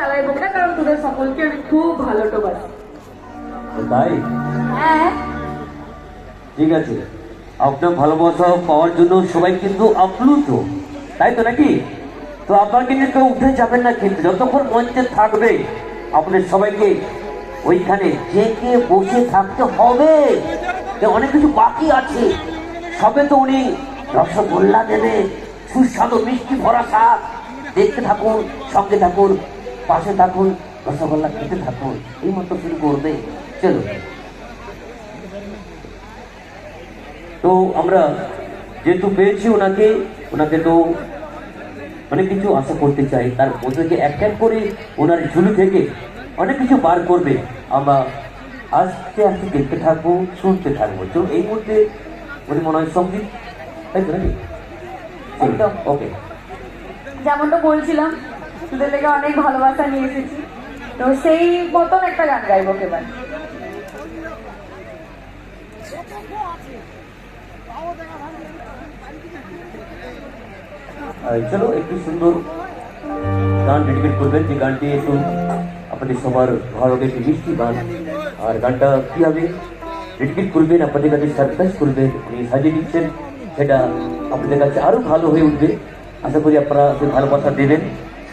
চালাইবো না, কারণ তোদের সকলকে আমি খুব ভালোবাসি। তাই? হ্যাঁ ঠিক আছে, আপনার ভালোবাসা পাওয়ার জন্য সবাই কিন্তু আপ্লুত, তাই তো নাকি? তো আপনার কিন্তু কেউ উঠে যাবেন না, কিন্তু যতক্ষণ মঞ্চে থাকবে আপনাদের সবাইকে ওইখানে জেঁকে বসে থাকতে হবে। অনেক কিছু বাকি আছে, সবে তো উনি রসগোল্লা দেবে, সুস্বাদু মিষ্টি ভরা স্বাদ। দেখতে থাকুন, সঙ্গে থাকুন, পাশে থাকুন, রসগোল্লা খেতে থাকুন, এই মতো শুরু করবে। চলো, তো আমরা যেহেতু পেয়েছি ওনাকে, ওনাকে তো অনেক কিছু আশা করতে চাই, তার মধ্যে যে এক এক করে ওনার ঝুলি থেকে অনেক কিছু বার করবে। আমরা আস্তে আস্তে দেখতে থাকবো, শুনতে থাকবো। তো এই মুহূর্তে উনি মনে হয় সঙ্গীত, তাই তো নাকি? একদম। ওকে, যেমনটা বলছিলাম, তোদের থেকে অনেক ভালোবাসা নিয়ে এসেছি, তো সেই মতন একটা গান গাইবো এবার। চলো একটু সুন্দর গান ডেডিকেট করবেন, যে গানটি একটু আপনাদের সবার ভালো হবে, একটি মিষ্টি গান। আর গানটা কীভাবে ডেডিকেট করবেন, আপনাদের কাছে সারপ্রাইজ করবেন, উনি সাজিয়ে দিচ্ছেন, সেটা আপনাদের কাছে আরও ভালো হয়ে উঠবে। আশা করি আপনারা ভালোবাসা দেবেন।